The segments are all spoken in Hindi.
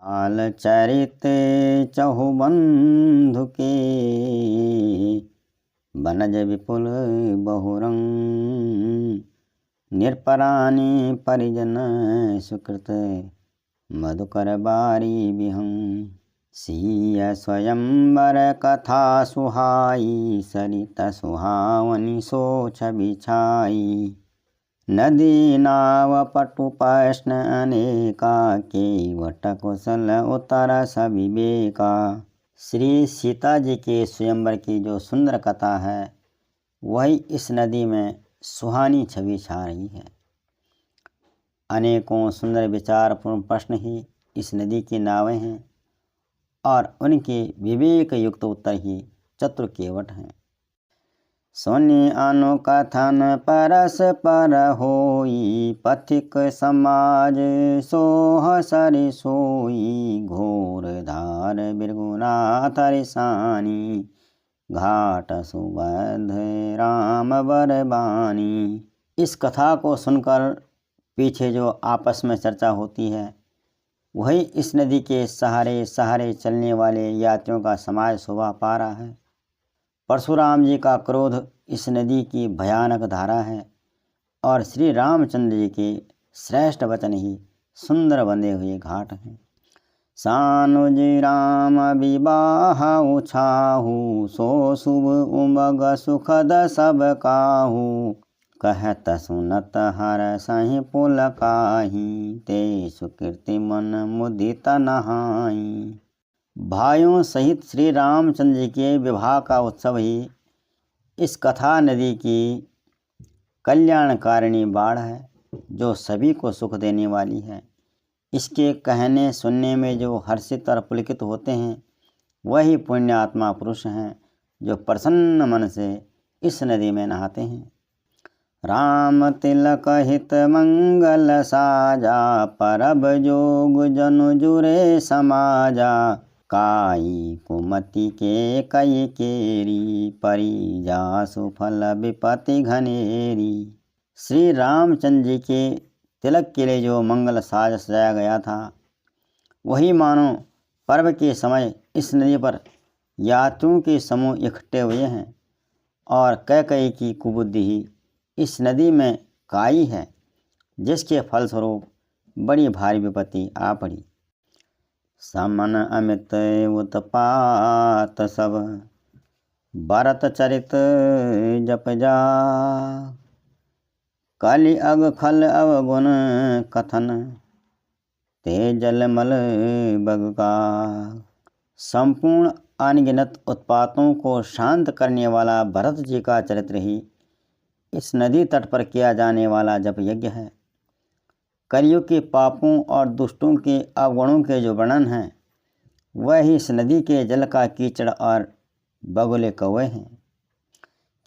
आल चरित चहुबंधु के, बनज विपुल बहुरंग। निरपरानी परिजन सुकृत, मधुकर बारी विहंग। सिय स्वयंवर कथा सुहाई, सरित सुहावनी सोच बिछाई। नदी नाव पटु प्रश्न अनेका, केवट कुशल उत्तर सविवेका। श्री सीता जी के स्वयंवर की जो सुंदर कथा है, वही इस नदी में सुहानी छवि छा रही है। अनेकों सुंदर विचारपूर्ण प्रश्न ही इस नदी की नावें हैं, और उनके विवेक युक्त उत्तर ही चतुर केवट हैं। सुनि अनुकथन परस पर होई, पथिक समाज सोह सरि सोई। घोर धार बिरगुनाथ रिसानी, घाट सुबध राम बरबानी। इस कथा को सुनकर पीछे जो आपस में चर्चा होती है, वही इस नदी के सहारे सहारे चलने वाले यात्रियों का समाज शोभा पा रहा है। परशुराम जी का क्रोध इस नदी की भयानक धारा है, और श्री रामचंद्र जी के श्रेष्ठ वचन ही सुंदर बंधे हुए घाट हैं। सानुज राम विवाह उछाहू, सो शुभ उमग सुखद सब काहू। कहत सुनत हर सहि पुल काही, ते सुकृति मन मुदित नहाई। भाइयों सहित श्री रामचंद्र जी के विवाह का उत्सव ही इस कथा नदी की कल्याणकारिणी बाढ़ है, जो सभी को सुख देने वाली है। इसके कहने सुनने में जो हर्षित और पुलकित होते हैं, वही पुण्यात्मा पुरुष हैं, जो प्रसन्न मन से इस नदी में नहाते हैं। राम तिलक हित मंगल साजा, परब जोग जनु जुरे समाजा। काई कुमति के कई केरी, परी जासु फल विपति घनेरी। श्री रामचंद्र जी के तिलक के लिए जो मंगल साज सजाया गया था, वही मानो पर्व के समय इस नदी पर यात्रियों के समूह इकट्ठे हुए हैं, और कैकेयी की कुबुद्धि ही इस नदी में काई है, जिसके फलस्वरूप बड़ी भारी विपत्ति आ पड़ी। समन अमित उत्पात सब, भरत चरित जप जा। कलि अग खल अवगुण कथन, ते जलमल बग का। संपूर्ण अनगिनत उत्पातों को शांत करने वाला भरत जी का चरित्र ही इस नदी तट पर किया जाने वाला जप यज्ञ है। कलयुग के पापों और दुष्टों के अवगुणों के जो वर्णन हैं, वह इस नदी के जल का कीचड़ और बगुले कौवे हैं।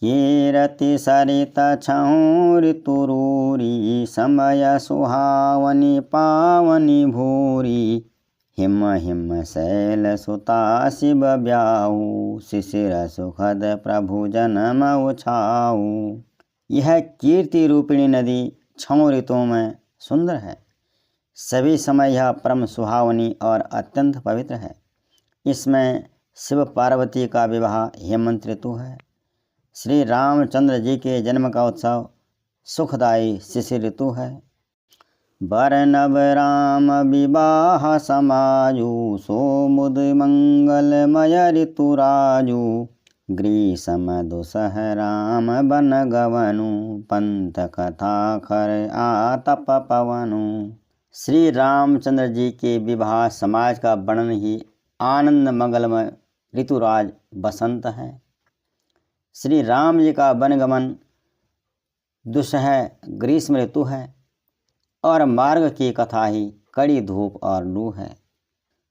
कीरति सरित छऊ ऋतुरूरी, समय सुहावनी पावनी भूरी। हिम हिम शैल सुता शिव ब्याहू, शिशिर सुखद प्रभु जन्म उछाऊ। यह कीर्ति रूपिणी नदी 6 ऋतुओं में सुंदर है। सभी समय यह परम सुहावनी और अत्यंत पवित्र है। इसमें शिव पार्वती का विवाह हेमंत ऋतु है। श्री रामचंद्र जी के जन्म का उत्सव सुखदायी शिशिर ऋतु है। बर नव राम विवाह समाजू, सो मुद मंगलमय ऋतु राजू। ग्रीष्म दुसह राम बन गवनु, पंथ कथा खर आतप पवनु। श्री रामचंद्र जी के विवाह समाज का वर्णन ही आनंद मंगलमय ऋतुराज बसंत है। श्री राम जी का वनगमन दुसह ग्रीष्म ऋतु है, और मार्ग की कथा ही कड़ी धूप और लू है।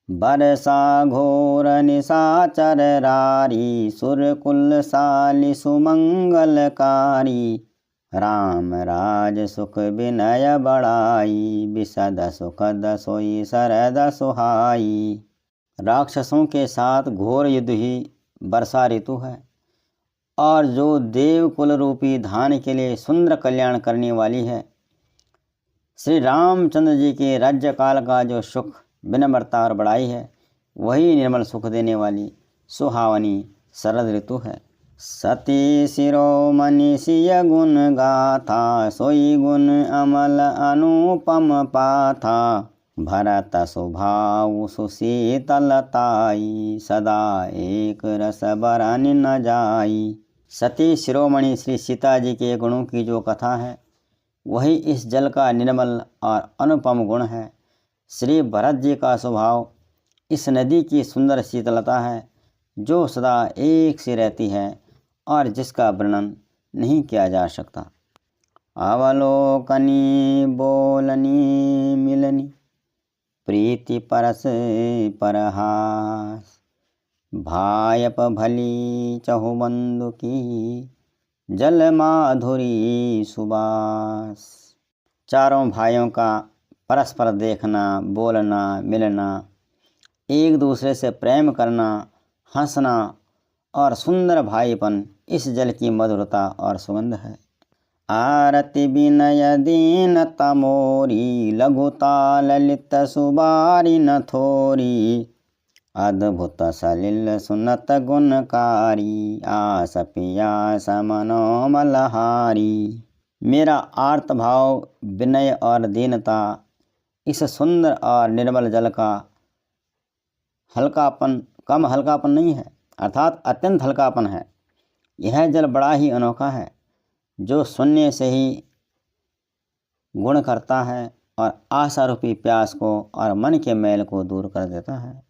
बरसा घोर निशाचर रारी, सुरकुल साली सुमंगलकारी। राम राज सुख विनय बड़ाई, विशद सुखद सोई शरद सुहाई। राक्षसों के साथ घोर युद्ध ही वर्षा ऋतु है, और जो देवकुल रूपी धान के लिए सुंदर कल्याण करने वाली है। श्री रामचंद्र जी के राज्यकाल का जो सुख विनम्रता और बड़ाई है, वही निर्मल सुख देने वाली सुहावनी शरद ऋतु है। सती शिरोमणि सिय गुण गाथा, सोई गुण अमल अनुपम पाथा। भरत स्वभाव सुशीतलताई, सदा एक रस बरन न जाई। सती शिरोमणि श्री सीता जी के गुणों की जो कथा है, वही इस जल का निर्मल और अनुपम गुण है। श्री भरत जी का स्वभाव इस नदी की सुंदर शीतलता है, जो सदा एक सी रहती है और जिसका वर्णन नहीं किया जा सकता। अवलोकनी बोलनी मिलनी, प्रीति परस परहास। भायप भली चहुबंधु की, जल माधुरी सुबास। चारों भाइयों का परस्पर देखना, बोलना, मिलना, एक दूसरे से प्रेम करना, हंसना और सुंदर भाईपन इस जल की मधुरता और सुगंध है। आरति विनय दीन तमोरी, लघुता ललित सुबारी न थोरी। अद्भुत सलिल सुनत गुणकारी, आस पियास मनोमलहारी। मेरा आर्त भाव, विनय और दीनता इस सुंदर और निर्मल जल का हल्कापन, कम हल्कापन नहीं है, अर्थात अत्यंत हल्कापन है। यह जल बड़ा ही अनोखा है, जो शून्य से ही गुण करता है और आशा रूपी प्यास को और मन के मैल को दूर कर देता है।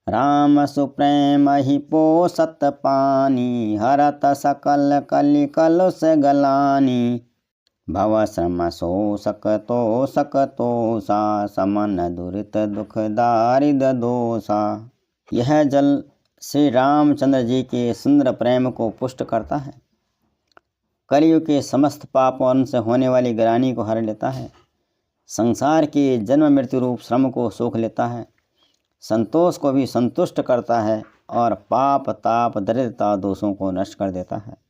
राम सुप्रेम ही पोसत पानी, हरत सकल कलि कलुष गलानी। भव श्रम शोषक तोषक तोषा, समन दुरित दुख दारिद दोषा। यह जल श्री रामचंद्र जी के सुंदर प्रेम को पुष्ट करता है, कलयुग के समस्त पापों से होने वाली ग्लानि को हर लेता है, संसार के जन्म मृत्यु रूप श्रम को सोख लेता है, संतोष को भी संतुष्ट करता है और पाप ताप दरिद्रता दोषों को नष्ट कर देता है।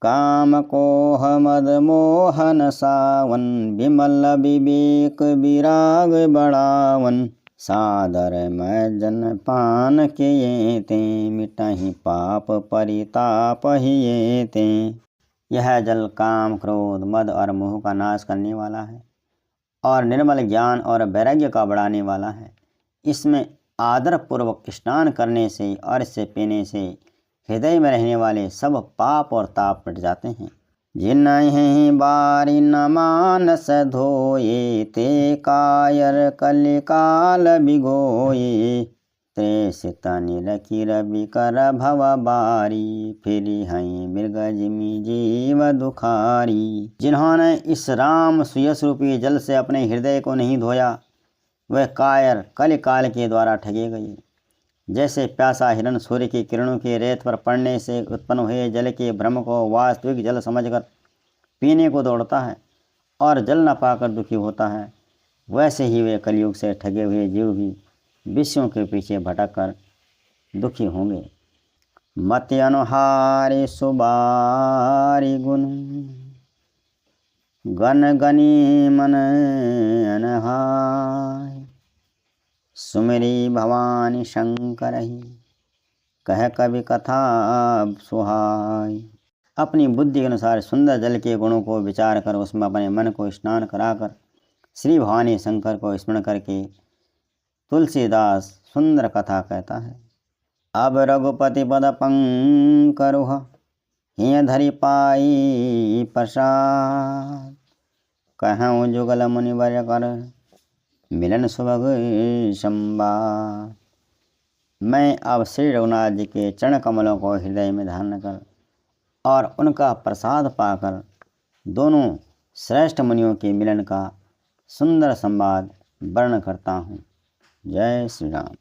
काम कोह मद मोहन सावन, विमल विवेक विराग बढ़ावन। सादर मैं जन पान के ये ते, मिटाही पाप परिताप ही ये ते। यह जल काम क्रोध मद और मोह का नाश करने वाला है और निर्मल ज्ञान और वैराग्य का बढ़ाने वाला है। इसमें आदर पूर्वक स्नान करने से और इससे पीने से हृदय में रहने वाले सब पाप और ताप मिट जाते हैं। जिन्हीं बारी न मानस धोए, ते कायर कलिकाल बिगोए। त्रेषित निरखी रवि कर भव बारी, फिरी हई मृग जिमि जीव दुखारी। जिन्होंने इस राम सुयस रूपी जल से अपने हृदय को नहीं धोया, वह कायर कलिकाल के द्वारा ठगे गए। जैसे प्यासा हिरण सूर्य की किरणों के रेत पर पड़ने से उत्पन्न हुए जल के भ्रम को वास्तविक जल समझकर पीने को दौड़ता है और जल न पाकर दुखी होता है, वैसे ही वे कलयुग से ठगे हुए जीव भी विषयों के पीछे भटक कर दुखी होंगे। मति अनुहारी सुबारी गुण, गण गनी मन अनहाय। सुमिरी भवानी शंकर ही, कह कवि कथा सुहाय। अपनी बुद्धि के अनुसार सुंदर जल के गुणों को विचार कर उसमें अपने मन को स्नान कराकर श्री भवानी शंकर को स्मरण करके तुलसीदास सुंदर कथा कहता है। अब रघुपति पद पंकरुह, हिय धरि पाई प्रसाद। कहूँ जुगल मुनिवर कर, मिलन सुभग संवाद। मैं अब श्री रघुनाथ जी के चरण कमलों को हृदय में धारण कर और उनका प्रसाद पाकर दोनों श्रेष्ठ मुनियों के मिलन का सुंदर संवाद वर्णन करता हूँ। जय श्री राम।